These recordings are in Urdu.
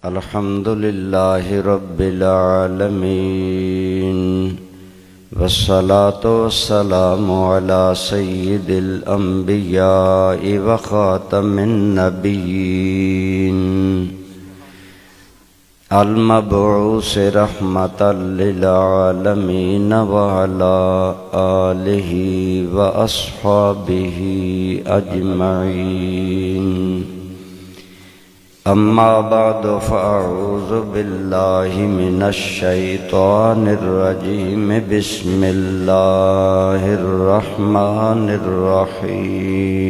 الحمد للہ رب العالمین والصلاة والسلام علی سید الانبیاء وخاتم النبیین المبعوث رحمتا للعالمین وعلی آلہ واصحابہ اجمعین اما بعد فاعوذ باللہ من الشیطان الرجیم بسم اللہ الرحمن الرحیم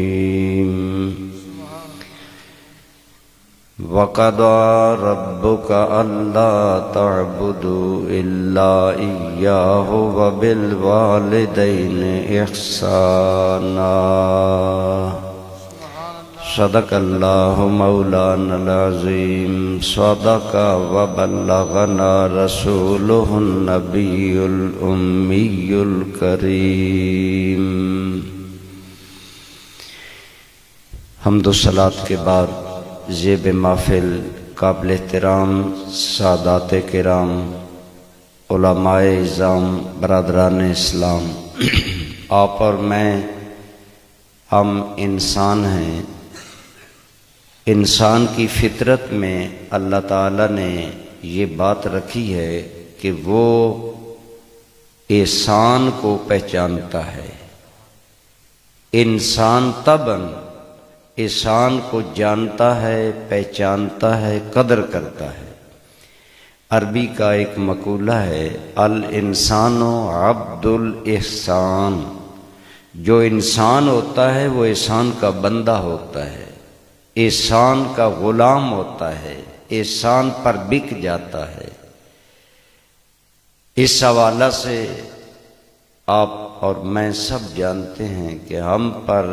وَقَضَىٰ رَبُّكَ أَلَّا تَعْبُدُوا إِلَّا إِيَّاهُ وَبِالْوَالِدَيْنِ إِحْسَانًا صدق اللہ مولانا العظیم صدق وبلغنا رسولہ النبی الأمی الکریم۔ حمد و صلاۃ کے بعد زیب محفل قابل احترام سادات کرام علماء اعظام برادران اسلام، آپ اور میں ہم انسان ہیں۔ انسان کی فطرت میں اللہ تعالیٰ نے یہ بات رکھی ہے کہ وہ احسان کو پہچانتا ہے۔ انسان طبعاً احسان کو جانتا ہے، پہچانتا ہے، قدر کرتا ہے۔ عربی کا ایک مقولہ ہے الانسان عبد الاحسان، جو انسان ہوتا ہے وہ احسان کا بندہ ہوتا ہے، احسان کا غلام ہوتا ہے، احسان پر بک جاتا ہے۔ اس حوالہ سے آپ اور میں سب جانتے ہیں کہ ہم پر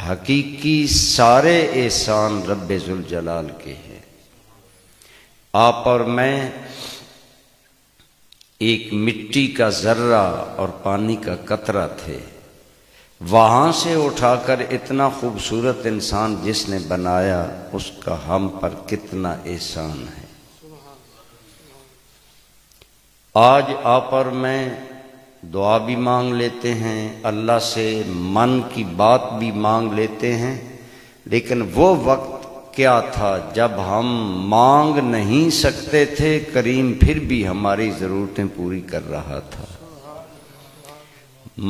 حقیقی سارے احسان رب ذوالجلال کے ہیں۔ آپ اور میں ایک مٹی کا ذرہ اور پانی کا قطرہ تھے، وہاں سے اٹھا کر اتنا خوبصورت انسان جس نے بنایا، اس کا ہم پر کتنا احسان ہے۔ آج آپ اور میں دعا بھی مانگ لیتے ہیں، اللہ سے من کی بات بھی مانگ لیتے ہیں، لیکن وہ وقت کیا تھا جب ہم مانگ نہیں سکتے تھے، کریم پھر بھی ہماری ضرورتیں پوری کر رہا تھا۔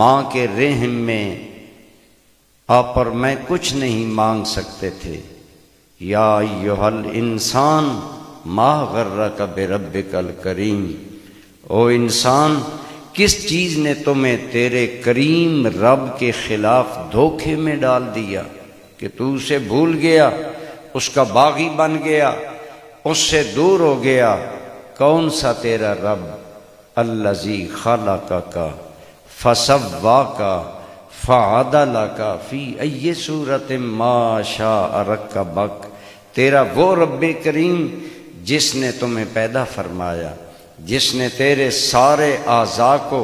ماں کے رحم میں آپ اور میں کچھ نہیں مانگ سکتے تھے۔ یا ایھا الانسان ما غرک بربک الکریم، او انسان کس چیز نے تمہیں تیرے کریم رب کے خلاف دھوکے میں ڈال دیا کہ تو اسے بھول گیا، اس کا باغی بن گیا، اس سے دور ہو گیا۔ کون سا تیرا رب؟ الذی خلقک فسواک فعدلک فی ای صورت ما شاء رکبک، تیرا وہ رب کریم جس نے تمہیں پیدا فرمایا، جس نے تیرے سارے اعضاء کو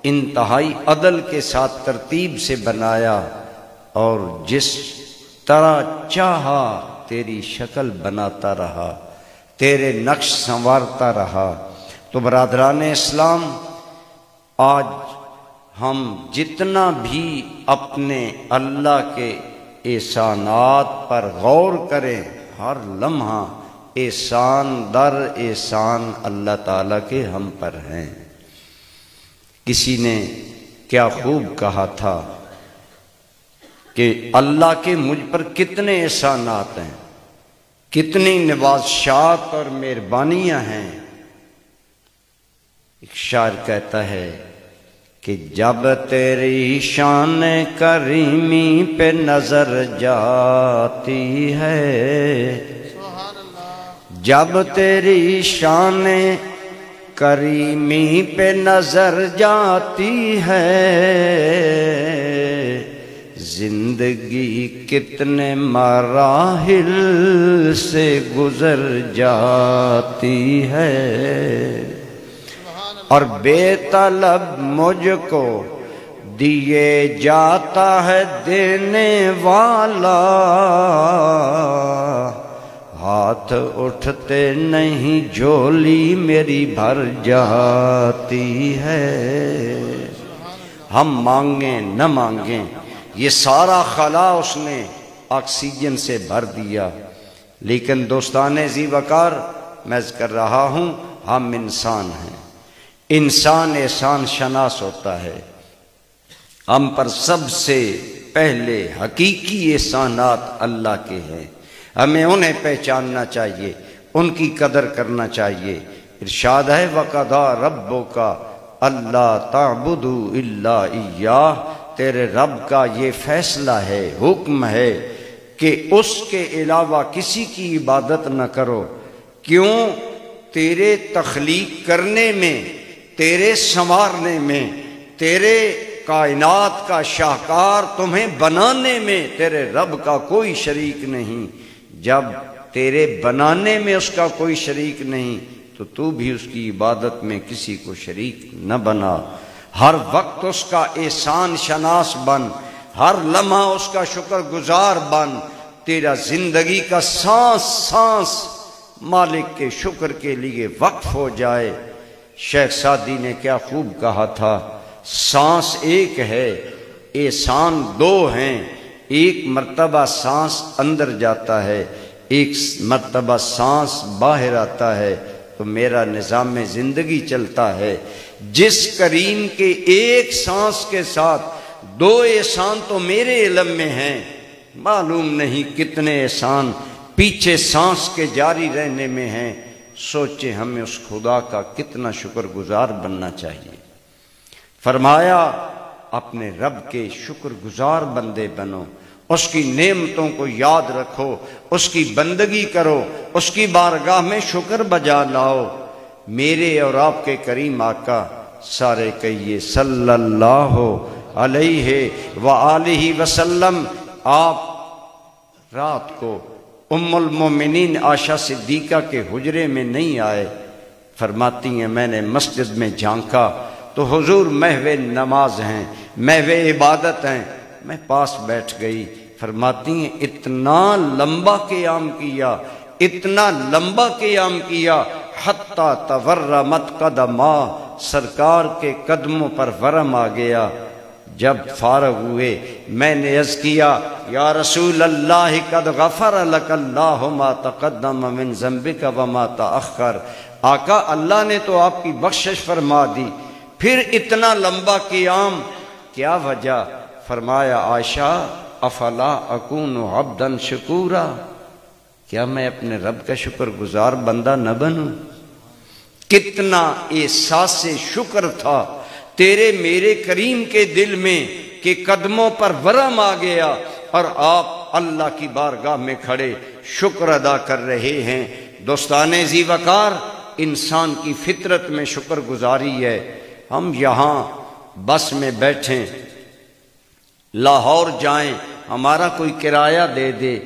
انتہائی عدل کے ساتھ ترتیب سے بنایا، اور جس طرح چاہا تیری شکل بناتا رہا، تیرے نقش سنوارتا رہا۔ تو برادران اسلام، آج ہم جتنا بھی اپنے اللہ کے احسانات پر غور کریں، ہر لمحہ احسان در احسان اللہ تعالیٰ کے ہم پر ہیں۔ کسی نے کیا خوب کہا تھا کہ اللہ کے مجھ پر کتنے احسانات ہیں، کتنی نوازشات اور مہربانیاں ہیں۔ ایک شاعر کہتا ہے کہ جب تیری شان کریمی پہ نظر جاتی ہے، جب تیری شان کریمی پہ نظر جاتی ہے، زندگی کتنے مراحل سے گزر جاتی ہے، اور بے طلب مجھ کو دیے جاتا ہے دینے والا، ہاتھ اٹھتے نہیں جھولی میری بھر جاتی ہے۔ ہم مانگیں نہ مانگیں یہ سارا خلا اس نے آکسیجن سے بھر دیا، لیکن دوستان ذی وقار میں کر رہا ہوں ہم انسان ہیں، انسان احسان شناس ہوتا ہے۔ ہم پر سب سے پہلے حقیقی احسانات اللہ کے ہیں، ہمیں انہیں پہچاننا چاہیے، ان کی قدر کرنا چاہیے۔ ارشاد ہے وَقَضَىٰ رَبُّكَ أَلَّا تَعْبُدُوا إِلَّا إِيَّاهُ، تیرے رب کا یہ فیصلہ ہے، حکم ہے کہ اس کے علاوہ کسی کی عبادت نہ کرو۔ کیوں؟ تیرے تخلیق کرنے میں، تیرے سنوارنے میں، تیرے کائنات کا شاہکار تمہیں بنانے میں تیرے رب کا کوئی شریک نہیں۔ جب تیرے بنانے میں اس کا کوئی شریک نہیں تو بھی اس کی عبادت میں کسی کو شریک نہ بنا۔ ہر وقت اس کا احسان شناس بن، ہر لمحہ اس کا شکر گزار بن۔ تیرا زندگی کا سانس سانس مالک کے شکر کے لیے وقف ہو جائے۔ شیخ سعدی نے کیا خوب کہا تھا، سانس ایک ہے احسان دو ہیں، ایک مرتبہ سانس اندر جاتا ہے، ایک مرتبہ سانس باہر آتا ہے تو میرا نظام زندگی چلتا ہے۔ جس کریم کے ایک سانس کے ساتھ دو احسان تو میرے علم میں ہیں، معلوم نہیں کتنے احسان پیچھے سانس کے جاری رہنے میں ہیں۔ سوچے ہمیں اس خدا کا کتنا شکر گزار بننا چاہیے۔ فرمایا اپنے رب کے شکر گزار بندے بنو، اس کی نعمتوں کو یاد رکھو، اس کی بندگی کرو، اس کی بارگاہ میں شکر بجا لاؤ۔ میرے اور آپ کے کریم آقا سارے کہیے صلی اللہ علیہ وآلہ وسلم۔ آپ رات کو ام المومنین عائشہ صدیقہ کے حجرے میں نہیں آئے، فرماتی ہیں میں نے مسجد میں جھانکا تو حضور محو نماز ہیں، محو عبادت ہیں، میں پاس بیٹھ گئی۔ فرماتی ہیں اتنا لمبا قیام کیا، اتنا لمبا قیام کیا، حتی تورمت قدما، سرکار کے قدموں پر ورم آ گیا۔ جب فارغ ہوئے میں نے عرض کیا یا رسول اللہ قد غفر لک اللہ ما تقدم من ذنبک وما تأخر، آقا اللہ نے تو آپ کی بخشش فرما دی، پھر اتنا لمبا قیام کیا وجہ؟ فرمایا عائشہ افلا اکون عبدا شکورا، کیا میں اپنے رب کا شکر گزار بندہ نہ بنوں؟ کتنا احساس شکر تھا تیرے میرے کریم کے دل میں کہ قدموں پر ورم آ گیا اور آپ اللہ کی بارگاہ میں کھڑے شکر ادا کر رہے ہیں۔ دوستان ذی وقار، انسان کی فطرت میں شکر گزاری ہے۔ ہم یہاں بس میں بیٹھیں، لاہور جائیں، ہمارا کوئی کرایہ دے دے،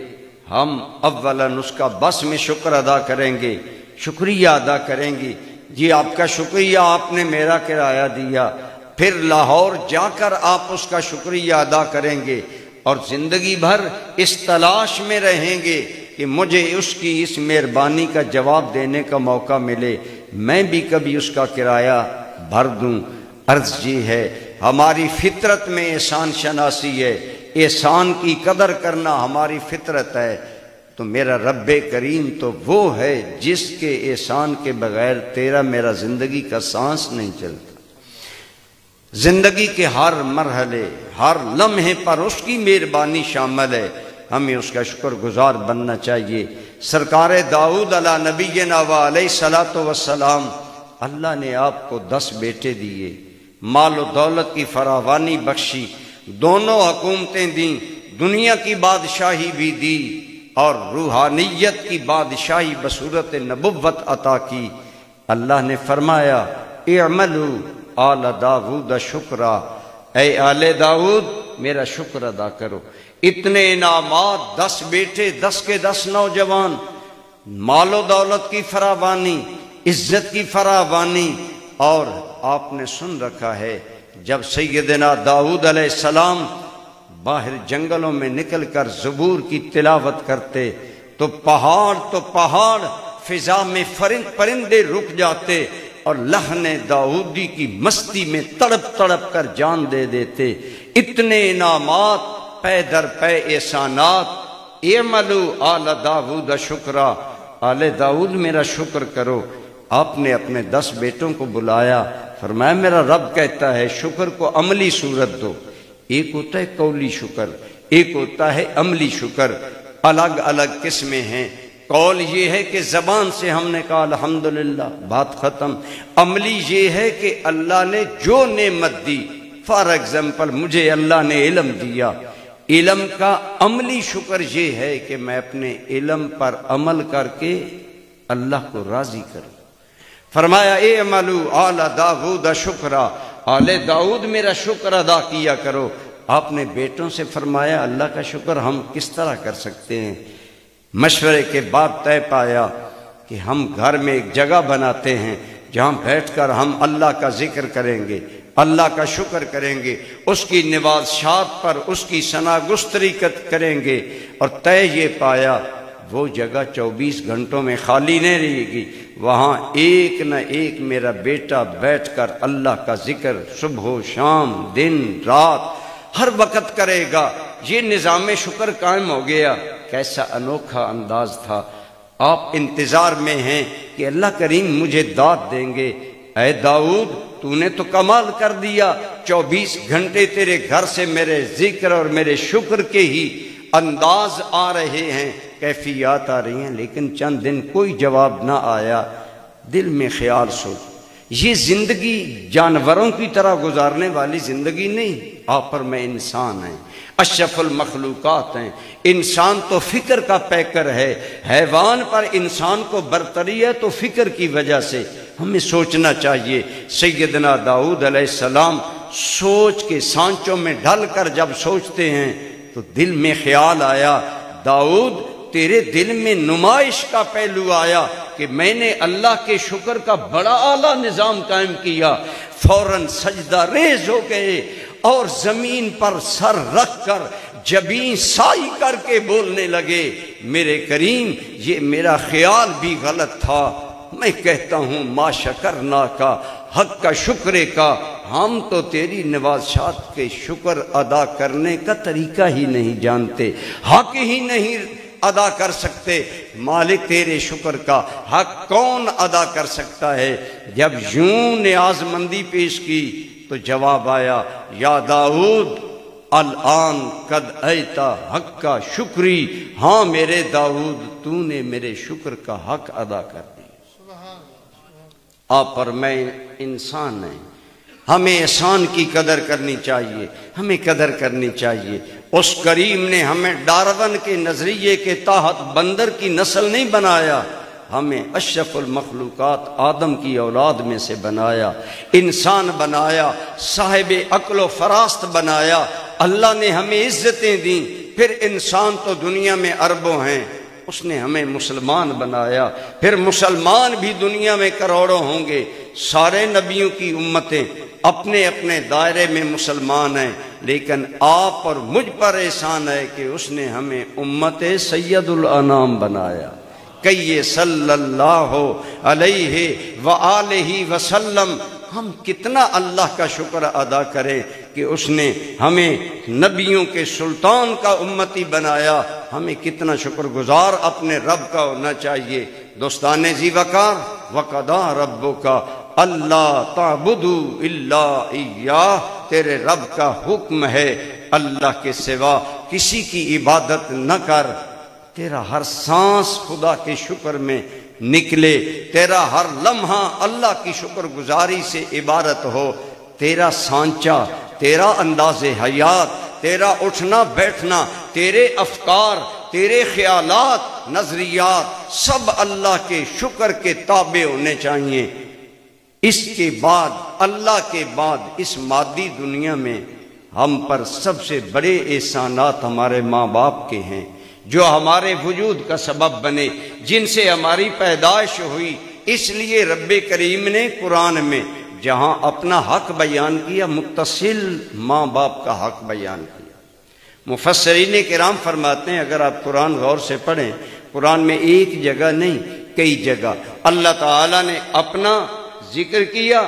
ہم اولاً اس کا بس میں شکر ادا کریں گے، شکریہ ادا کریں گے، جی آپ کا شکریہ، آپ نے میرا کرایہ دیا۔ پھر لاہور جا کر آپ اس کا شکریہ ادا کریں گے اور زندگی بھر اس تلاش میں رہیں گے کہ مجھے اس کی اس مہربانی کا جواب دینے کا موقع ملے، میں بھی کبھی اس کا کرایہ بھر دوں۔ عرض یہ ہے ہماری فطرت میں احسان شناسی ہے، احسان کی قدر کرنا ہماری فطرت ہے۔ تو میرا رب کریم تو وہ ہے جس کے احسان کے بغیر تیرا میرا زندگی کا سانس نہیں چلتا۔ زندگی کے ہر مرحلے، ہر لمحے پر اس کی مہربانی شامل ہے، ہمیں اس کا شکر گزار بننا چاہیے۔ سرکار داؤد علیہ نبینا و علیہ الصلوۃ والسلام، اللہ نے آپ کو 10 بیٹے دیے، مال و دولت کی فراوانی بخشی، دونوں حکومتیں دیں، دنیا کی بادشاہی بھی دی اور روحانیت کی بادشاہی بصورت نبوت عطا کی۔ اللہ نے فرمایا اعملوا آل داود شکرا، اے آل داود میرا شکر ادا کرو۔ اتنے انعامات، 10 بیٹے، 10 کے 10 نوجوان، مال و دولت کی فراوانی، عزت کی فراوانی، اور آپ نے سن رکھا ہے جب سیدنا داؤد علیہ السلام باہر جنگلوں میں نکل کر زبور کی تلاوت کرتے، تو پہاڑ فضا میں پرندے رک جاتے اور لحن داؤدی کی مستی میں تڑپ تڑپ کر جان دے دیتے۔ اتنے انعامات، پے در پے احسانات۔ اعملوا آل داؤد شکرا، آل داؤد میرا شکر کرو۔ آپ نے اپنے 10 بیٹوں کو بلایا، فرمایا میرا رب کہتا ہے شکر کو عملی صورت دو۔ ایک ہوتا ہے قولی شکر، ایک ہوتا ہے عملی شکر، الگ الگ قسمیں ہیں۔ قول یہ ہے کہ زبان سے ہم نے کہا الحمدللہ، بات ختم۔ عملی یہ ہے کہ اللہ نے جو نعمت دی، فار ایگزامپل مجھے اللہ نے علم دیا، علم کا عملی شکر یہ ہے کہ میں اپنے علم پر عمل کر کے اللہ کو راضی کروں۔ فرمایا اعملوا آل داؤد شکرا، آل داؤد میرا شکر ادا کیا کرو۔ آپ نے بیٹوں سے فرمایا اللہ کا شکر ہم کس طرح کر سکتے ہیں؟ مشورے کے بعد طے پایا کہ ہم گھر میں ایک جگہ بناتے ہیں جہاں بیٹھ کر ہم اللہ کا ذکر کریں گے، اللہ کا شکر کریں گے، اس کی نوازشات پر اس کی ثنا گستری کریں گے۔ اور طے یہ پایا وہ جگہ 24 گھنٹوں میں خالی نہیں رہے گی، وہاں ایک نہ ایک میرا بیٹا بیٹھ کر اللہ کا ذکر صبح و شام، دن رات، ہر وقت کرے گا۔ یہ نظام شکر قائم ہو گیا۔ کیسا انوکھا انداز تھا۔ آپ انتظار میں ہیں کہ اللہ کریم مجھے داد دیں گے۔ اے داؤد تو نے تو کمال کر دیا، 24 گھنٹے تیرے گھر سے میرے ذکر اور میرے شکر کے ہی انداز آ رہے ہیں، کیفیات آ رہی ہیں، لیکن چند دن کوئی جواب نہ آیا۔ دل میں خیال سوچ، یہ زندگی جانوروں کی طرح گزارنے والی زندگی نہیں۔ آپ پر میں انسان ہیں، اشرف المخلوقات ہیں۔ انسان تو فکر کا پیکر ہے، حیوان پر انسان کو برتری ہے تو فکر کی وجہ سے ہمیں سوچنا چاہیے۔ سیدنا داؤد علیہ السلام سوچ کے سانچوں میں ڈھل کر جب سوچتے ہیں تو دل میں خیال آیا، داؤد تیرے دل میں نمائش کا پہلو آیا کہ میں نے اللہ کے شکر کا بڑا اعلیٰ نظام قائم کیا۔ فوراً سجدہ ریز ہو گئے اور زمین پر سر رکھ کر جبیں سائی کر کے بولنے لگے، میرے کریم یہ میرا خیال بھی غلط تھا۔ میں کہتا ہوں ما شکرنا کا، حق کا شکرے کا، ہم تو تیری نوازشات کے شکر ادا کرنے کا طریقہ ہی نہیں جانتے، حق ہی نہیں ادا کر سکتے۔ مالک تیرے شکر کا حق کون ادا کر سکتا ہے؟ جب یوں نیاز مندی پیش کی تو جواب آیا، یا داؤد الان قد ایتا حق کا شکری، ہاں میرے داؤد تو نے میرے شکر کا حق ادا کر دیا۔ آپ پر میں انسان ہیں، ہمیں احسان کی قدر کرنی چاہیے، ہمیں قدر کرنی چاہیے۔ اس کریم نے ہمیں ڈارون کے نظریے کے تحت بندر کی نسل نہیں بنایا، ہمیں اشرف المخلوقات آدم کی اولاد میں سے بنایا، انسان بنایا، صاحب عقل و فراست بنایا۔ اللہ نے ہمیں عزتیں دیں، پھر انسان تو دنیا میں اربوں ہیں، اس نے ہمیں مسلمان بنایا، پھر مسلمان بھی دنیا میں کروڑوں ہوں گے۔ سارے نبیوں کی امتیں اپنے اپنے دائرے میں مسلمان ہیں، لیکن آپ اور مجھ پر احسان ہے کہ اس نے ہمیں امت سید الانام بنایا۔ کہ صلی اللہ علیہ وآلہ وسلم، ہم کتنا اللہ کا شکر ادا کریں کہ اس نے ہمیں نبیوں کے سلطان کا امتی بنایا۔ ہمیں کتنا شکر گزار اپنے رب کا ہونا چاہیے۔ دوستان ذی وقار، وقضا ربک اللہ تعبدوا الا ایاہ، تیرے رب کا حکم ہے اللہ کے سوا کسی کی عبادت نہ کر۔ تیرا ہر سانس خدا کے شکر میں نکلے، تیرا ہر لمحہ اللہ کی شکر گزاری سے عبارت ہو۔ تیرا سانچہ، تیرا انداز حیات، تیرا اٹھنا بیٹھنا، تیرے افکار، تیرے خیالات، نظریات، سب اللہ کے شکر کے تابع ہونے چاہیے۔ اس کے بعد، اللہ کے بعد اس مادی دنیا میں ہم پر سب سے بڑے احسانات ہمارے ماں باپ کے ہیں، جو ہمارے وجود کا سبب بنے، جن سے ہماری پیدائش ہوئی۔ اس لیے رب کریم نے قرآن میں جہاں اپنا حق بیان کیا، متصل ماں باپ کا حق بیان کیا۔ مفسرین کرام فرماتے ہیں اگر آپ قرآن غور سے پڑھیں قرآن میں ایک جگہ نہیں کئی جگہ اللہ تعالیٰ نے اپنا ذکر کیا،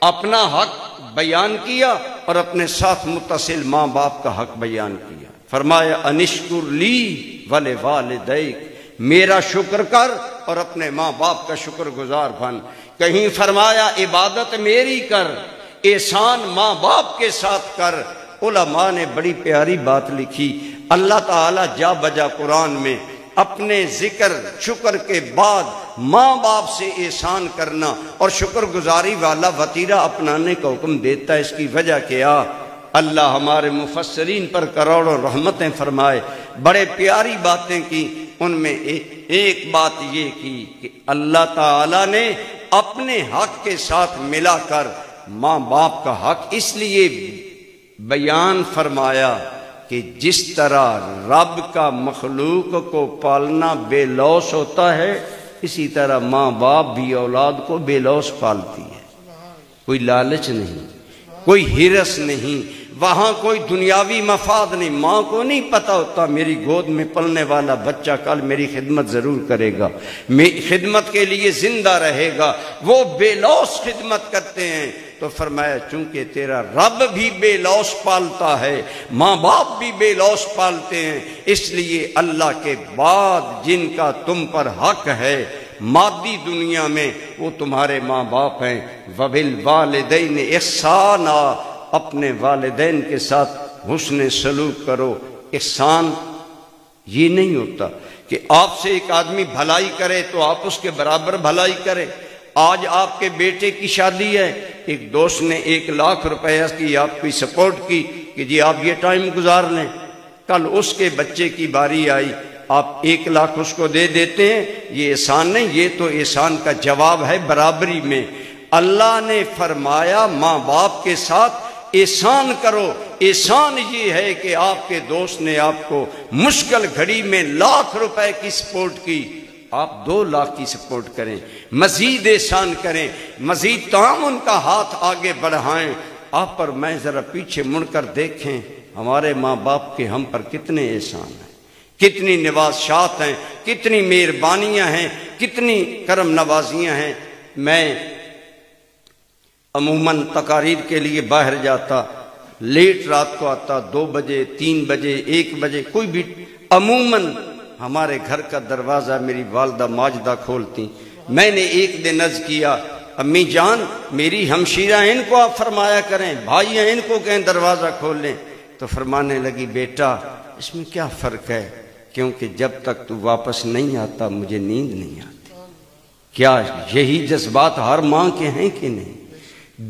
اپنا حق بیان کیا اور اپنے ساتھ متصل ماں باپ کا حق بیان کیا۔ فرمایا انشکر لی ولوالدیک، میرا شکر کر اور اپنے ماں باپ کا شکر گزار بن۔ کہیں فرمایا عبادت میری کر، احسان ماں باپ کے ساتھ کر۔ علماء نے بڑی پیاری بات لکھی، اللہ تعالیٰ جا بجا قرآن میں اپنے ذکر شکر کے بعد ماں باپ سے احسان کرنا اور شکر گزاری والا وتیرہ اپنانے کا حکم دیتا ہے۔ اس کی وجہ کیا؟ اللہ ہمارے مفسرین پر کروڑوں رحمتیں فرمائے، بڑے پیاری باتیں کی۔ ان میں ایک بات یہ کی کہ اللہ تعالیٰ نے اپنے حق کے ساتھ ملا کر ماں باپ کا حق اس لیے بیان فرمایا کہ جس طرح رب کا مخلوق کو پالنا بے لوث ہوتا ہے، اسی طرح ماں باپ بھی اولاد کو بے لوث پالتی ہے۔ کوئی لالچ نہیں، کوئی ہرس نہیں، وہاں کوئی دنیاوی مفاد نہیں۔ ماں کو نہیں پتہ ہوتا میری گود میں پلنے والا بچہ کل میری خدمت ضرور کرے گا، خدمت کے لیے زندہ رہے گا۔ وہ بے لوث خدمت کرتے ہیں۔ تو فرمایا چونکہ تیرا رب بھی بے لوث پالتا ہے، ماں باپ بھی بے لوث پالتے ہیں، اس لیے اللہ کے بعد جن کا تم پر حق ہے مادی دنیا میں وہ تمہارے ماں باپ ہیں۔ وبالوالدین احسانا، اپنے والدین کے ساتھ حسن سلوک کرو۔ احسان یہ نہیں ہوتا کہ آپ سے ایک آدمی بھلائی کرے تو آپ اس کے برابر بھلائی کرے۔ آج آپ کے بیٹے کی شادی ہے، ایک دوست نے 1,00,000 روپیہ کی آپ کی سپورٹ کی کہ جی آپ یہ ٹائم گزار لیں، کل اس کے بچے کی باری آئی، آپ 1,00,000 اس کو دے دیتے ہیں۔ یہ احسان نہیں، یہ تو احسان کا جواب ہے برابری میں۔ اللہ نے فرمایا ماں باپ کے ساتھ احسان کرو۔ احسان یہ ہے کہ آپ کے دوست نے آپ کو مشکل گھڑی میں 1,00,000 روپے کی سپورٹ کی، آپ 2,00,000 کی سپورٹ کریں، مزید احسان کریں، مزید تعاون کا ہاتھ آگے بڑھائیں۔ آپ پر میں ذرا پیچھے مڑ کر دیکھیں، ہمارے ماں باپ کے ہم پر کتنے احسان ہیں، کتنی نوازشات ہیں، کتنی مہربانیاں ہیں، کتنی کرم نوازیاں ہیں۔ میں عموماً تقاریر کے لیے باہر جاتا، لیٹ رات کو آتا، 2 بجے 3 بجے 1 بجے، کوئی بھی عموماً ہمارے گھر کا دروازہ میری والدہ ماجدہ کھولتی۔ میں نے ایک دن عرض کیا امی جان میری ہمشیرہ ان کو آپ فرمایا کریں، بھائی ان کو کہیں دروازہ کھول لیں۔ تو فرمانے لگی بیٹا اس میں کیا فرق ہے، کیونکہ جب تک تو واپس نہیں آتا مجھے نیند نہیں آتی۔ کیا یہی جذبات ہر ماں کے ہیں کہ نہیں؟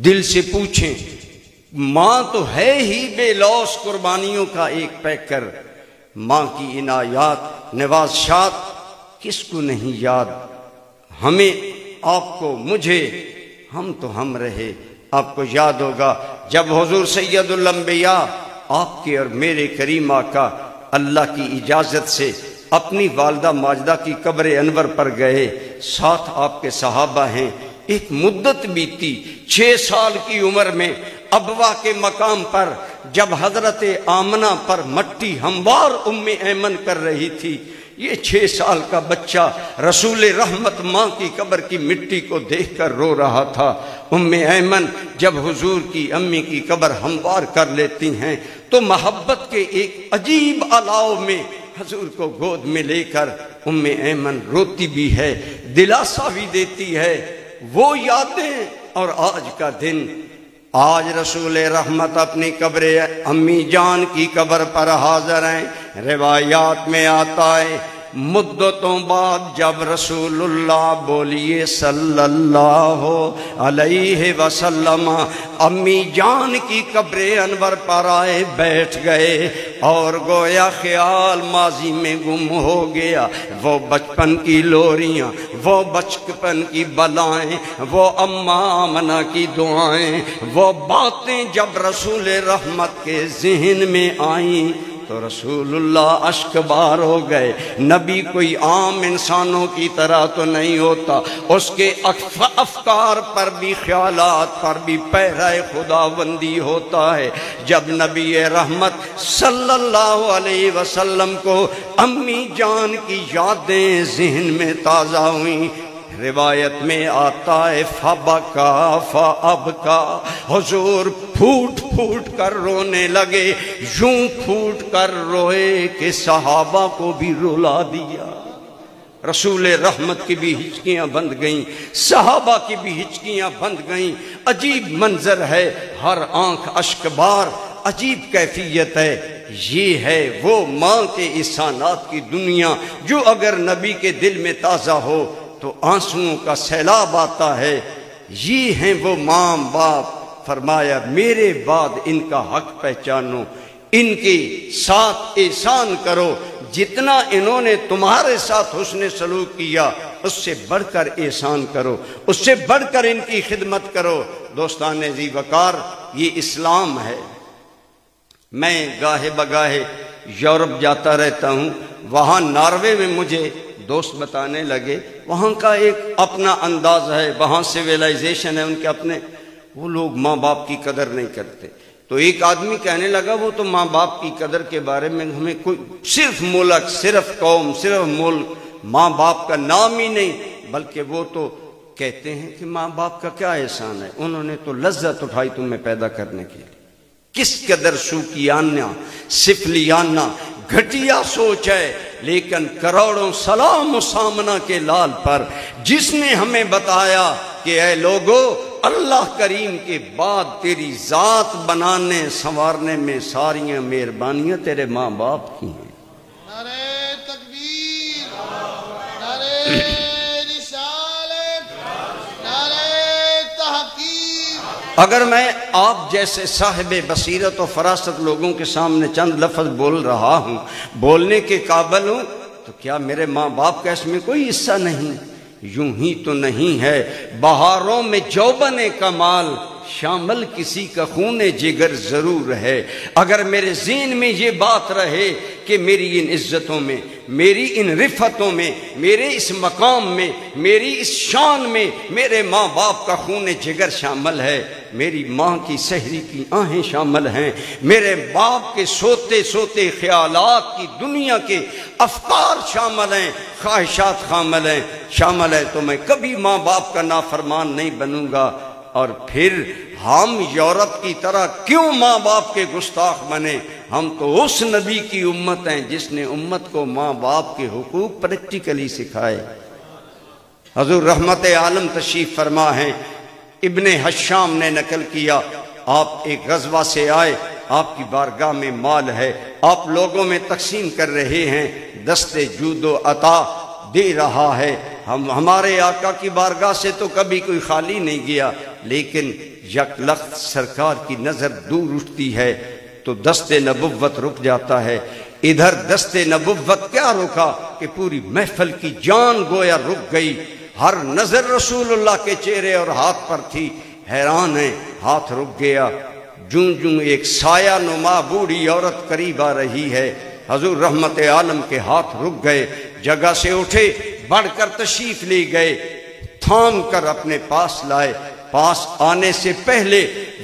دل سے پوچھیں، ماں تو ہے ہی بے لوث قربانیوں کا ایک پیکر۔ ماں کی عنایات نوازشات کس کو نہیں یاد؟ ہمیں، آپ کو، مجھے، ہم تو ہم رہے۔ آپ کو یاد ہوگا جب حضور سید الانبیاء آپ کے اور میرے کریم آقا اللہ کی اجازت سے اپنی والدہ ماجدہ کی قبر انور پر گئے، ساتھ آپ کے صحابہ ہیں۔ ایک مدت بیتی، 6 سال کی عمر میں ابوا کے مقام پر جب حضرت آمنہ پر مٹی ہموار ام ایمن کر رہی تھی، یہ 6 سال کا بچہ رسول رحمت ماں کی قبر کی مٹی کو دیکھ کر رو رہا تھا۔ ام ایمن جب حضور کی امی کی قبر ہموار کر لیتی ہیں تو محبت کے ایک عجیب الاؤ میں حضور کو گود میں لے کر ام ایمن روتی بھی ہے، دلاسا بھی دیتی ہے۔ وہ یادیں اور آج کا دن، آج رسول رحمت اپنی قبر امی جان کی قبر پر حاضر ہیں۔ روایات میں آتا ہے مدتوں بعد جب رسول اللہ بولیے صلی اللہ علیہ وسلم امی جان کی قبر انور پر آئے بیٹھ گئے، اور گویا خیال ماضی میں گم ہو گیا۔ وہ بچپن کی لوریاں، وہ بچپن کی بلائیں، وہ اماں آمنہ کی دعائیں، وہ باتیں جب رسول رحمت کے ذہن میں آئیں تو رسول اللہ اشک بار ہو گئے۔ نبی کوئی عام انسانوں کی طرح تو نہیں ہوتا، اس کے افکار پر بھی خیالات پر بھی پہرہ خداوندی ہوتا ہے۔ جب نبی رحمت صلی اللہ علیہ وسلم کو امی جان کی یادیں ذہن میں تازہ ہوئیں، روایت میں آتا ہے فبکا فابکا، حضور پھوٹ پھوٹ کر رونے لگے، یوں پھوٹ کر روئے کہ صحابہ کو بھی رلا دیا۔ رسول رحمت کی بھی ہچکیاں بند گئیں، صحابہ کی بھی ہچکیاں بند گئیں۔ عجیب منظر ہے، ہر آنکھ اشک بار، عجیب کیفیت ہے۔ یہ ہے وہ ماں کے احسانات کی دنیا جو اگر نبی کے دل میں تازہ ہو تو آنسوؤں کا سیلاب آتا ہے۔ یہ ہیں وہ ماں باپ، فرمایا میرے بعد ان کا حق پہچانو، ان کے ساتھ احسان کرو، جتنا انہوں نے تمہارے ساتھ حسن سلوک کیا اس سے بڑھ کر احسان کرو، اس سے بڑھ کر ان کی خدمت کرو۔ دوستان ذی وقار، یہ اسلام ہے۔ میں گاہے بگاہے یورپ جاتا رہتا ہوں، وہاں ناروے میں مجھے دوست بتانے لگے وہاں کا ایک اپنا انداز ہے، وہاں سویلائزیشن ہے ان کے اپنے، وہ لوگ ماں باپ کی قدر نہیں کرتے۔ تو ایک آدمی کہنے لگا وہ تو ماں باپ کی قدر کے بارے میں ہمیں کوئی صرف ملک، صرف قوم، صرف ملک، ماں باپ کا نام ہی نہیں، بلکہ وہ تو کہتے ہیں کہ ماں باپ کا کیا احسان ہے، انہوں نے تو لذت اٹھائی تمہیں پیدا کرنے کے لیے۔ کس قدر سوکیانہ، سفلیانہ، گھٹیا سوچ ہے، لیکن کروڑوں سلام و سامنا کے لال پر جس نے ہمیں بتایا کہ اے لوگو اللہ کریم کے بعد تیری ذات بنانے سنوارنے میں ساریاں مہربانیاں تیرے ماں باپ کی ہیں۔ نعرہ تکبیر، نعرہ رسالت، نعرہ تحقیق۔ اگر میں آپ جیسے صاحب بصیرت و فراست لوگوں کے سامنے چند لفظ بول رہا ہوں، بولنے کے قابل ہوں، تو کیا میرے ماں باپ کا اس میں کوئی حصہ نہیں؟ یوں ہی تو نہیں ہے، بہاروں میں جوبن کمال شامل کسی کا خون جگر ضرور ہے۔ اگر میرے ذہن میں یہ بات رہے کہ میری ان عزتوں میں، میری ان رفتوں میں، میرے اس مقام میں، میری اس شان میں میرے ماں باپ کا خون جگر شامل ہے، میری ماں کی سحری کی آہیں شامل ہیں، میرے باپ کے سوتے سوتے خیالات کی دنیا کے افکار شامل ہیں، خواہشات شامل ہیں، تو میں کبھی ماں باپ کا نافرمان نہیں بنوں گا۔ اور پھر ہم یورپ کی طرح کیوں ماں باپ کے گستاخ بنے؟ ہم تو اس نبی کی امت ہیں جس نے امت کو ماں باپ کے حقوق پریکٹیکلی سکھائے۔ حضور رحمت عالم تشریف فرما ہیں، ابن حشام نے نقل کیا، آپ ایک غزوہ سے آئے، آپ کی بارگاہ میں مال ہے، آپ لوگوں میں تقسیم کر رہے ہیں، دست جود و عطا دے رہا ہے۔ ہمارے آقا کی بارگاہ سے تو کبھی کوئی خالی نہیں گیا، لیکن یک لخت سرکار کی نظر دور اٹھتی ہے تو دست نبوت رک جاتا ہے۔ ادھر دست نبوت کیا رکا کہ پوری محفل کی جان گویا رک گئی، ہر نظر رسول اللہ کے چہرے اور ہاتھ پر تھی، حیران ہے، ہاتھ رک گیا۔ جوں جوں ایک سایہ نما بوڑھی عورت قریب آ رہی ہے، حضور رحمت عالم کے ہاتھ رک گئے، جگہ سے اٹھے، بڑھ کر تشریف لے گئے، تھام کر اپنے پاس لائے۔ پاس آنے سے پہلے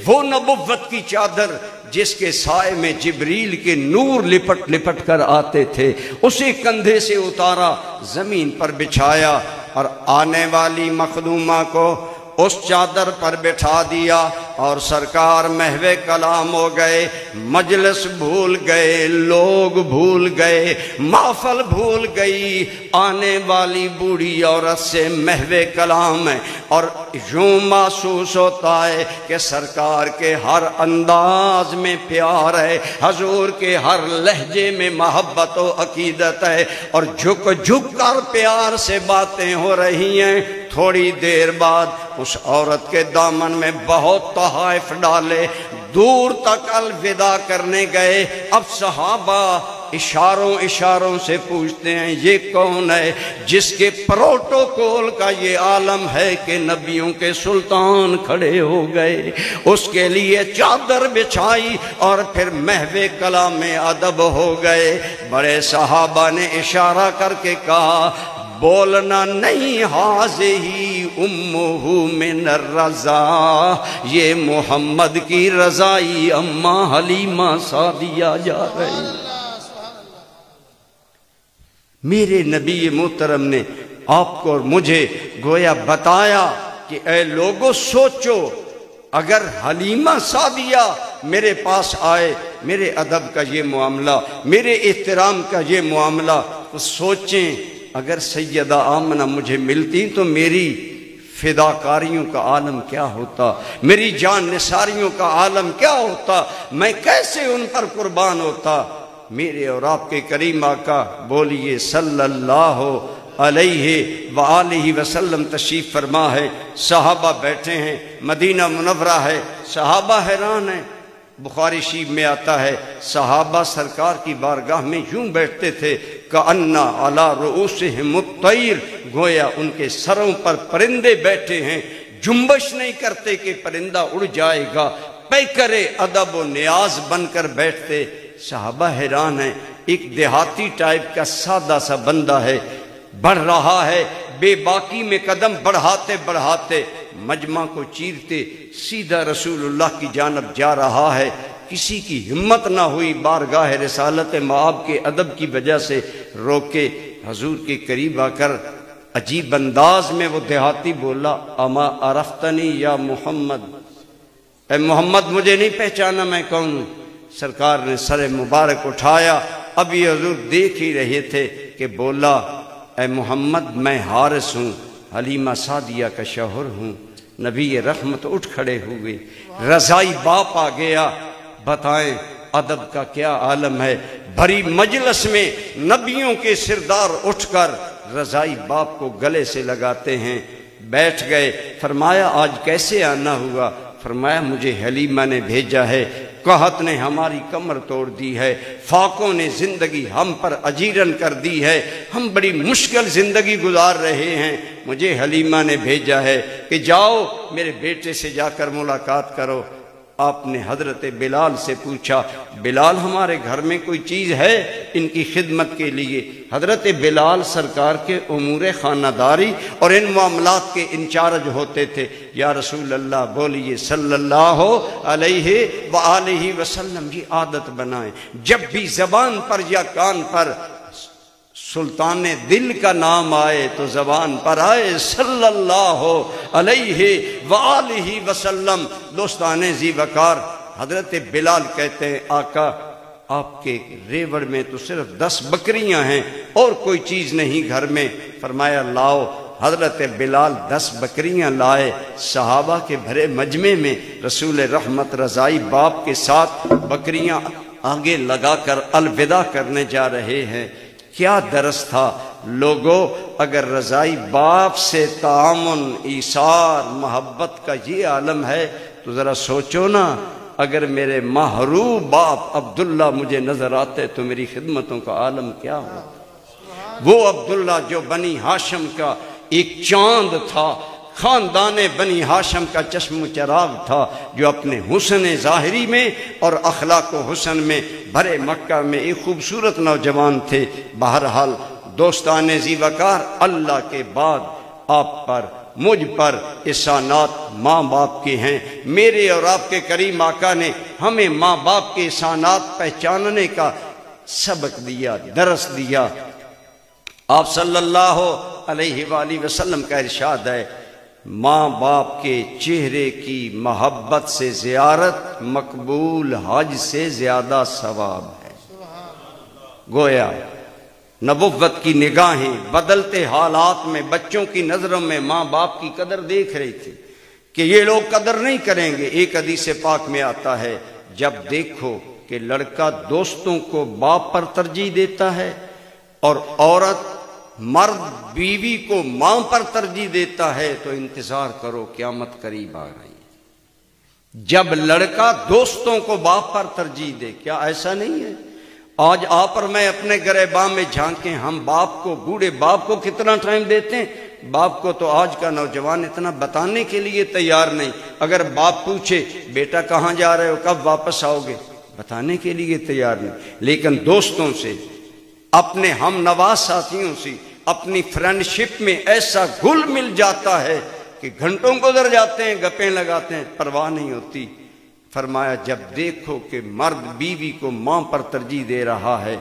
وہ نبوت کی چادر جس کے سائے میں جبریل کے نور لپٹ لپٹ کر آتے تھے، اسے کندھے سے اتارا، زمین پر بچھایا، اور آنے والی مخدومہ کو اس چادر پر بٹھا دیا، اور سرکار محو کلام ہو گئے، مجلس بھول گئے، لوگ بھول گئے، محفل بھول گئی، آنے والی بوڑھی عورت سے محو کلام ہے، اور یوں محسوس ہوتا ہے کہ سرکار کے ہر انداز میں پیار ہے، حضور کے ہر لہجے میں محبت و عقیدت ہے، اور جھک جھک کر پیار سے باتیں ہو رہی ہیں۔ تھوڑی دیر بعد اس عورت کے دامن میں بہت تحائف ڈالے، دور تک الوداع کرنے گئے۔ اب صحابہ اشاروں اشاروں سے پوچھتے ہیں یہ کون ہے جس کے پروٹوکول کا یہ عالم ہے کہ نبیوں کے سلطان کھڑے ہو گئے، اس کے لیے چادر بچھائی اور پھر محو کلام ادب ہو گئے۔ بڑے صحابہ نے اشارہ کر کے کہا بولنا نہیں، حاضی امہ من الرضا، یہ محمد کی رضائی اماں حلیمہ سعدیہ جا رہی۔ میرے نبی محترم نے آپ کو اور مجھے گویا بتایا کہ اے لوگو سوچو، اگر حلیمہ سعدیہ میرے پاس آئے، میرے ادب کا یہ معاملہ، میرے احترام کا یہ معاملہ، تو سوچیں اگر سیدہ آمنہ مجھے ملتی تو میری فداکاریوں کا عالم کیا ہوتا، میری جان نثاریوں کا عالم کیا ہوتا، میں کیسے ان پر قربان ہوتا۔ میرے اور آپ کے کریم آقا بولیے صلی اللہ علیہ وآلہ وسلم تشریف فرما ہے، صحابہ بیٹھے ہیں، مدینہ منورہ ہے، صحابہ حیران ہیں۔ بخاری شریف میں آتا ہے صحابہ سرکار کی بارگاہ میں یوں بیٹھتے تھے کأنَّ عَلَىٰ رُؤُوسِهِمُ الطَّيْرُ، گویا ان کے سروں پر پرندے بیٹھے ہیں، جنبش نہیں کرتے کہ پرندہ اڑ جائے گا، پیکرے ادب و نیاز بن کر بیٹھتے۔ صحابہ حیران ہیں، ایک دیہاتی ٹائپ کا سادہ سا بندہ ہے، بڑھ رہا ہے، بے باکی میں قدم بڑھاتے بڑھاتے مجمع کو چیرتے سیدھا رسول اللہ کی جانب جا رہا ہے۔ کسی کی ہمت نہ ہوئی بارگاہ رسالت مآب کے ادب کی وجہ سے روکے، حضور کے قریب آ کر عجیب انداز میں وہ دیہاتی بولا اما عرفتنی یا محمد، اے محمد مجھے نہیں پہچانا میں کون ہوں؟ سرکار نے سر مبارک اٹھایا، اب یہ حضور دیکھ ہی رہے تھے کہ بولا اے محمد میں حارث ہوں، حلیمہ سعدیہ کا شوہر ہوں۔ نبی رحمت اٹھ کھڑے ہوئے، رضائی باپ آ گیا۔ بتائیں ادب کا کیا عالم ہے، بھری مجلس میں نبیوں کے سردار اٹھ کر رضائی باپ کو گلے سے لگاتے ہیں۔ بیٹھ گئے، فرمایا آج کیسے آنا ہوا؟ فرمایا مجھے حلیمہ نے بھیجا ہے، قحط نے ہماری کمر توڑ دی ہے، فاقوں نے زندگی ہم پر اجیرن کر دی ہے، ہم بڑی مشکل زندگی گزار رہے ہیں، مجھے حلیمہ نے بھیجا ہے کہ جاؤ میرے بیٹے سے جا کر ملاقات کرو۔ آپ نے حضرت بلال سے پوچھا بلال ہمارے گھر میں کوئی چیز ہے ان کی خدمت کے لیے؟ حضرت بلال سرکار کے امور خانہ داری اور ان معاملات کے انچارج ہوتے تھے۔ یا رسول اللہ بولیے صلی اللہ علیہ وآلہ وسلم، یہ عادت بنائیں جب بھی زبان پر یا کان پر سلطان دل کا نام آئے تو زبان پر آئے صلی اللہ علیہ وآلہ وسلم۔ دوستان ذی وقار، حضرت بلال کہتے ہیں آقا آپ کے ریوڑ میں تو صرف 10 بکریاں ہیں اور کوئی چیز نہیں گھر میں۔ فرمایا لاؤ۔ حضرت بلال 10 بکریاں لائے، صحابہ کے بھرے مجمع میں رسول رحمت رضائی باپ کے ساتھ بکریاں آگے لگا کر الوداع کرنے جا رہے ہیں۔ کیا درس تھا لوگو، اگر رضائی باپ سے تعامن، ایثار، محبت کا یہ عالم ہے تو ذرا سوچو نا، اگر میرے محروم باپ عبداللہ مجھے نظر آتے تو میری خدمتوں کا عالم کیا ہو۔ وہ عبداللہ جو بنی ہاشم کا ایک چاند تھا، خاندان بنی ہاشم کا چشم و چراغ تھا، جو اپنے حسن ظاہری میں اور اخلاق و حسن میں بھرے مکہ میں ایک خوبصورت نوجوان تھے۔ بہرحال دوستان ذی وقار، اللہ کے بعد آپ پر مجھ پر احسانات ماں باپ کے ہیں۔ میرے اور آپ کے کریم آقا نے ہمیں ماں باپ کے احسانات پہچاننے کا سبق دیا، درس دیا۔ آپ صلی اللہ علیہ وآلہ وسلم کا ارشاد ہے ماں باپ کے چہرے کی محبت سے زیارت مقبول حج سے زیادہ ثواب ہے۔ گویا نبوت کی نگاہیں بدلتے حالات میں بچوں کی نظروں میں ماں باپ کی قدر دیکھ رہی تھی کہ یہ لوگ قدر نہیں کریں گے۔ ایک حدیث پاک میں آتا ہے جب دیکھو کہ لڑکا دوستوں کو باپ پر ترجیح دیتا ہے اور عورت مرد بیوی کو ماں پر ترجیح دیتا ہے تو انتظار کرو قیامت قریب آ رہی ہے۔ جب لڑکا دوستوں کو باپ پر ترجیح دے، کیا ایسا نہیں ہے؟ آج آپ اور میں اپنے گریباں میں جھانکیں، ہم باپ کو، بوڑھے باپ کو کتنا ٹائم دیتے ہیں؟ باپ کو تو آج کا نوجوان اتنا بتانے کے لیے تیار نہیں۔ اگر باپ پوچھے بیٹا کہاں جا رہے ہو، کب واپس آؤ گے، بتانے کے لیے تیار نہیں۔ لیکن دوستوں سے، اپنے ہم نواز ساتھیوں سے، اپنی فرینڈشپ میں ایسا گھل مل جاتا ہے کہ گھنٹوں گزر جاتے ہیں، گپیں لگاتے ہیں، پرواہ نہیں ہوتی۔ فرمایا جب دیکھو کہ مرد بیوی کو ماں پر ترجیح دے رہا ہے،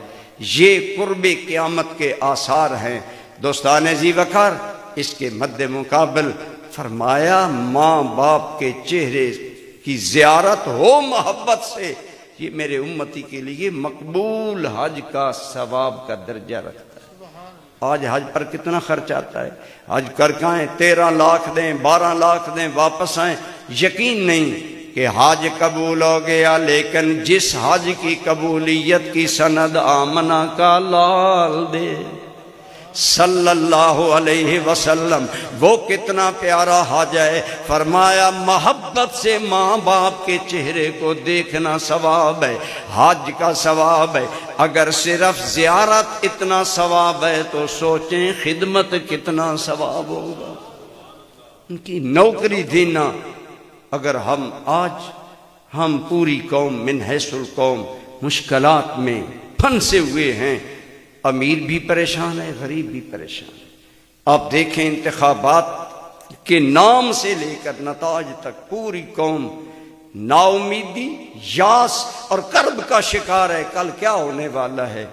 یہ قرب قیامت کے آثار ہیں۔ دوستان ذی وقار، اس کے مد مقابل فرمایا ماں باپ کے چہرے کی زیارت ہو محبت سے، یہ میرے امتی کے لیے مقبول حج کا ثواب کا درجہ رکھتا ہے۔ آج حج پر کتنا خرچ آتا ہے؟ حج کر کے آئیں 13 لاکھ دیں، 12 لاکھ دیں، واپس آئیں، یقین نہیں کہ حج قبول ہو گیا، لیکن جس حج کی قبولیت کی سند آمنہ کا لال دے صلی اللہ علیہ وسلم، وہ کتنا پیارا حج ہے۔ فرمایا محبت سے ماں باپ کے چہرے کو دیکھنا ثواب ہے، حج کا ثواب ہے۔ اگر صرف زیارت اتنا ثواب ہے تو سوچیں خدمت کتنا ثواب ہوگا، ان کی نوکری دینا۔ اگر ہم پوری قوم من حیث القوم مشکلات میں پھنسے ہوئے ہیں، امیر بھی پریشان ہے، غریب بھی پریشان ہے۔ آپ دیکھیں انتخابات کے نام سے لے کر نتائج تک پوری قوم نا امیدی، یاس اور کرب کا شکار ہے، کل کیا ہونے والا ہے۔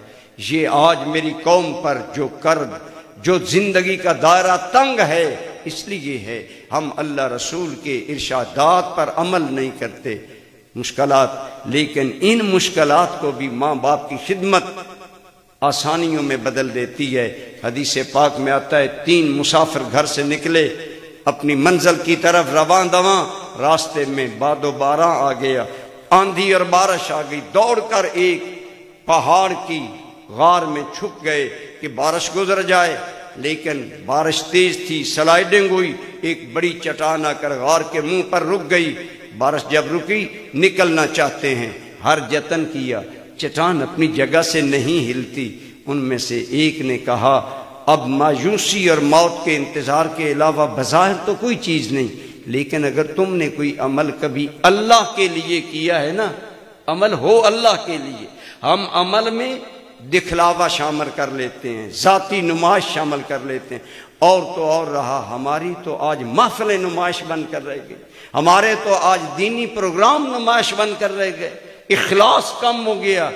یہ آج میری قوم پر جو کرب، جو زندگی کا دائرہ تنگ ہے، اس لیے ہے ہم اللہ رسول کے ارشادات پر عمل نہیں کرتے۔ مشکلات، لیکن ان مشکلات کو بھی ماں باپ کی خدمت آسانیوں میں بدل دیتی ہے۔ حدیث پاک میں آتا ہے 3 مسافر گھر سے نکلے، اپنی منزل کی طرف رواں دواں، راستے میں باد و باران آ گیا، آندھی اور بارش آ گئی، دوڑ کر ایک پہاڑ کی غار میں چھپ گئے کہ بارش گزر جائے، لیکن بارش تیز تھی، سلائیڈنگ ہوئی، ایک بڑی چٹان آ کر غار کے منہ پر رک گئی۔ بارش جب رکی، نکلنا چاہتے ہیں، ہر جتن کیا، چٹان اپنی جگہ سے نہیں ہلتی۔ ان میں سے ایک نے کہا اب مایوسی اور موت کے انتظار کے علاوہ بظاہر تو کوئی چیز نہیں، لیکن اگر تم نے کوئی عمل کبھی اللہ کے لیے کیا ہے نا، عمل ہو اللہ کے لیے، ہم عمل میں دکھلاوا شامل کر لیتے ہیں، ذاتی نمائش شامل کر لیتے ہیں، اور تو اور رہا ہماری تو آج محفل نمائش بن کر رہ گئی، ہمارے تو آج دینی پروگرام نمائش بن کر رہ گئے، اخلاص کم ہو گیا۔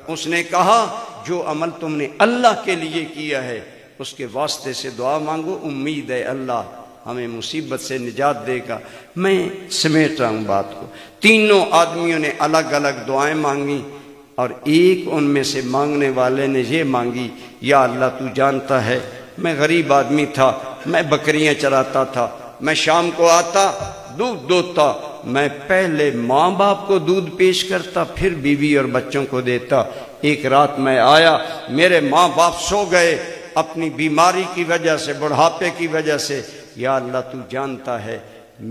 اس نے کہا جو عمل تم نے اللہ کے لیے کیا ہے اس کے واسطے سے دعا مانگو، امید ہے اللہ ہمیں مصیبت سے نجات دے گا۔ میں سمیٹ رہا ہوں بات کو، تینوں آدمیوں نے الگ الگ دعائیں مانگی، اور ایک ان میں سے مانگنے والے نے یہ مانگی، یا اللہ تو جانتا ہے میں غریب آدمی تھا، میں بکریاں چراتا تھا، میں شام کو آتا دودھ دوتا، میں پہلے ماں باپ کو دودھ پیش کرتا، پھر بیوی اور بچوں کو دیتا۔ ایک رات میں آیا، میرے ماں باپ سو گئے اپنی بیماری کی وجہ سے، بڑھاپے کی وجہ سے، یا اللہ تو جانتا ہے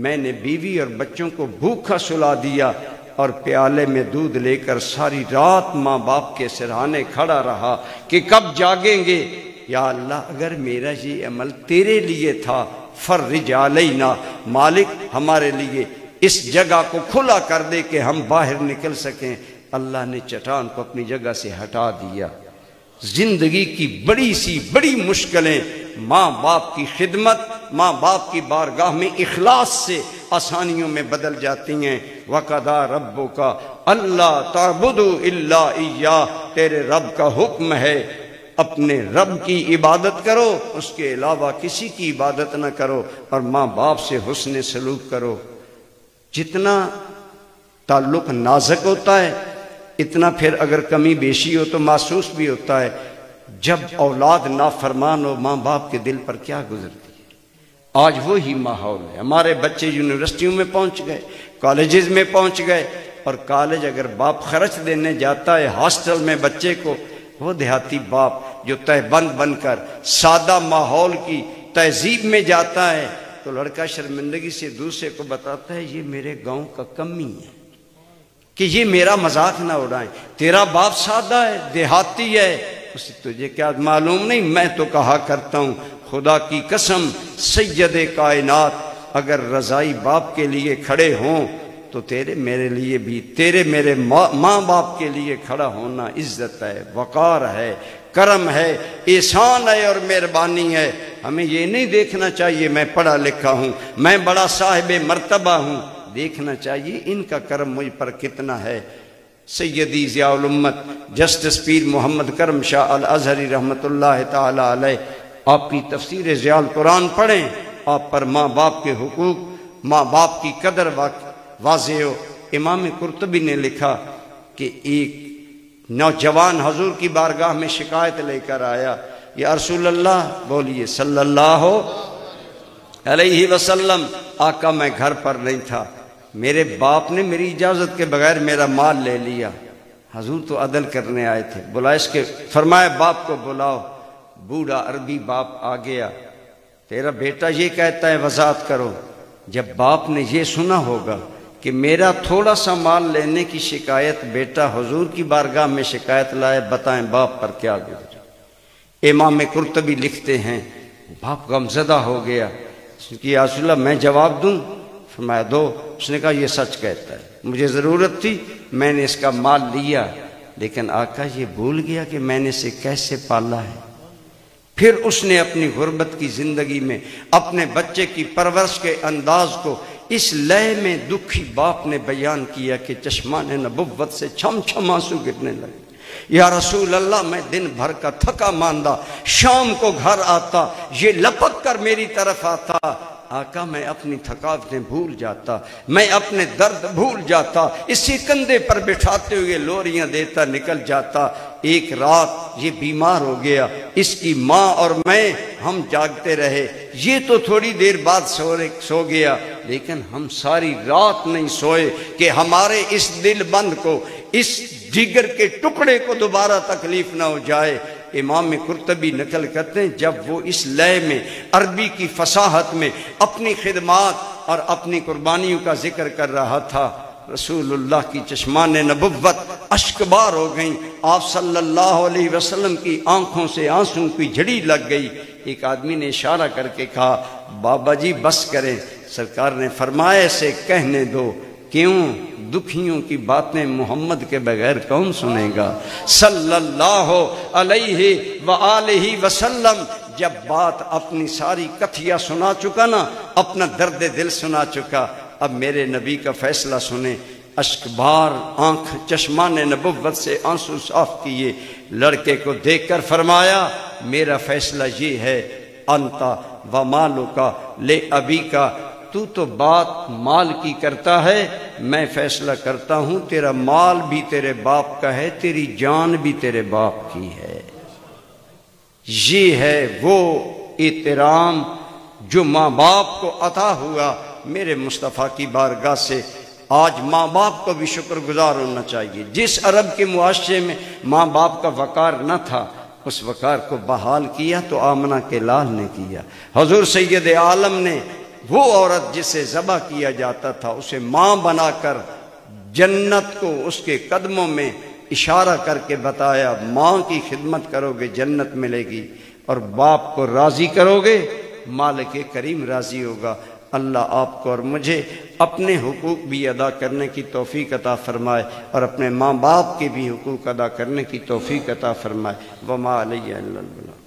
میں نے بیوی اور بچوں کو بھوکا سلا دیا، اور پیالے میں دودھ لے کر ساری رات ماں باپ کے سرہانے کھڑا رہا کہ کب جاگیں گے۔ یا اللہ اگر میرا یہ عمل تیرے لیے تھا فرج علینا، مالک ہمارے لیے اس جگہ کو کھلا کر دے کہ ہم باہر نکل سکیں۔ اللہ نے چٹان کو اپنی جگہ سے ہٹا دیا۔ زندگی کی بڑی سی بڑی مشکلیں ماں باپ کی خدمت، ماں باپ کی بارگاہ میں اخلاص سے آسانیوں میں بدل جاتی ہیں۔ وَقَضَىٰ رَبُّكَ أَلَّا تَعْبُدُوا إِلَّا إِيَّاهُ، تیرے رب کا حکم ہے اپنے رب کی عبادت کرو، اس کے علاوہ کسی کی عبادت نہ کرو، اور ماں باپ سے حسن سلوک کرو۔ جتنا تعلق نازک ہوتا ہے اتنا پھر اگر کمی بیشی ہو تو محسوس بھی ہوتا ہے۔ جب اولاد نافرمان ہو ماں باپ کے دل پر کیا گزرتی ہے۔ آج وہی ماحول ہے، ہمارے بچے یونیورسٹیوں میں پہنچ گئے، کالجز میں پہنچ گئے، اور کالج اگر باپ خرچ دینے جاتا ہے ہاسٹل میں بچے کو، وہ دیہاتی باپ جو تہ بند بن کر سادہ ماحول کی تہذیب میں جاتا ہے تو لڑکا شرمندگی سے دوسرے کو بتاتا ہے یہ میرے گاؤں کا کمی ہے، کہ یہ میرا مذاق نہ اڑائیں، تیرا باپ سادہ ہے، دیہاتی ہے، اسے تجھے کیا معلوم نہیں؟ میں تو کہا کرتا ہوں خدا کی قسم سید کائنات اگر رضائی باپ کے لیے کھڑے ہوں تو تیرے میرے لیے بھی، تیرے میرے ماں باپ کے لیے کھڑا ہونا عزت ہے، وقار ہے، کرم ہے، احسان ہے اور مہربانی ہے۔ ہمیں یہ نہیں دیکھنا چاہیے میں پڑھا لکھا ہوں، میں بڑا صاحب مرتبہ ہوں، دیکھنا چاہیے ان کا کرم مجھ پر کتنا ہے۔ سیدی ضیاء الامت جسٹس پیر محمد کرم شاہ الازہری رحمۃ اللہ تعالی علیہ، آپ کی تفسیر ضیاء القرآن پڑھیں، آپ پر ماں باپ کے حقوق، ماں باپ کی قدر واضح ہو۔ امام قرطبی نے لکھا کہ ایک نوجوان حضور کی بارگاہ میں شکایت لے کر آیا، یا رسول اللہ، بولیے صلی اللہ علیہ وسلم، آقا میں گھر پر نہیں تھا، میرے باپ نے میری اجازت کے بغیر میرا مال لے لیا۔ حضور تو عدل کرنے آئے تھے، بلا اس کے، فرمایا باپ کو بلاؤ۔ بوڑھا عربی باپ آ گیا، تیرا بیٹا یہ کہتا ہے وضاحت کرو۔ جب باپ نے یہ سنا ہوگا کہ میرا تھوڑا سا مال لینے کی شکایت بیٹا حضور کی بارگاہ میں شکایت لائے، بتائیں باپ پر کیا گزرے۔ امام قرطبی لکھتے ہیں باپ غمزدہ ہو گیا کہ یا رسول اللہ میں جواب دوں؟ فرمایا دو۔ اس نے کہا یہ سچ کہتا ہے، مجھے ضرورت تھی، میں نے اس کا مال لیا، لیکن آقا یہ بھول گیا کہ میں نے اسے کیسے پالا ہے۔ پھر اس نے اپنی غربت کی زندگی میں اپنے بچے کی پرورش کے انداز کو اس لئے میں دکھی باپ نے بیان کیا کہ چشمان نبوت سے چھم چھم آنسو گرنے لگے۔ یا رسول اللہ میں دن بھر کا تھکا ماندہ شام کو گھر آتا، یہ لپک کر میری طرف آتا، آقا میں اپنی تھکاوٹیں بھول جاتا، میں اپنے درد بھول جاتا، اسی کندھے پر بٹھاتے ہوئے لوریاں دیتا نکل جاتا۔ ایک رات یہ بیمار ہو گیا، اس کی ماں اور میں ہم جاگتے رہے، یہ تو تھوڑی دیر بعد سو گیا، لیکن ہم ساری رات نہیں سوئے کہ ہمارے اس دل بند کو، اس جگر کے ٹکڑے کو دوبارہ تکلیف نہ ہو جائے۔ امام قرطبی نقل کرتے ہیں جب وہ اس لئے میں عربی کی فصاحت میں اپنی خدمات اور اپنی قربانیوں کا ذکر کر رہا تھا، رسول اللہ کی چشمان نبوت اشکبار ہو گئیں، آپ صلی اللہ علیہ وسلم کی آنکھوں سے آنسوں کی جھڑی لگ گئی۔ ایک آدمی نے اشارہ کر کے کہا بابا جی بس کریں، سرکار نے فرمایا اسے کہنے دو، کیوں؟ دکھیوں کی باتیں محمد کے بغیر کون سنے گا صلی اللہ علیہ وآلہ وسلم۔ جب بات اپنی ساری کتھیا سنا چکا نا، اپنا درد دل سنا چکا، اب میرے نبی کا فیصلہ سنیں۔ اشکبار آنکھ چشمان نبوت سے آنسو صاف کیے، لڑکے کو دیکھ کر فرمایا میرا فیصلہ یہ ہے، انتا و مالکا لے ابی کا، تو بات مال کی کرتا ہے، میں فیصلہ کرتا ہوں تیرا مال بھی تیرے باپ کا ہے، تیری جان بھی تیرے باپ کی ہے۔ یہ ہے وہ احترام جو ماں باپ کو عطا ہوا میرے مصطفیٰ کی بارگاہ سے۔ آج ماں باپ کو بھی شکر گزار ہونا چاہیے۔ جس عرب کے معاشرے میں ماں باپ کا وقار نہ تھا، اس وقار کو بحال کیا تو آمنہ کے لال نے کیا۔ حضور سید عالم نے وہ عورت جسے ذبح کیا جاتا تھا اسے ماں بنا کر جنت کو اس کے قدموں میں اشارہ کر کے بتایا، ماں کی خدمت کرو گے جنت ملے گی، اور باپ کو راضی کرو گے مالک کریم راضی ہوگا۔ اللہ آپ کو اور مجھے اپنے حقوق بھی ادا کرنے کی توفیق عطا فرمائے اور اپنے ماں باپ کے بھی حقوق ادا کرنے کی توفیق عطا فرمائے۔ وما علیہ الا البلاغ۔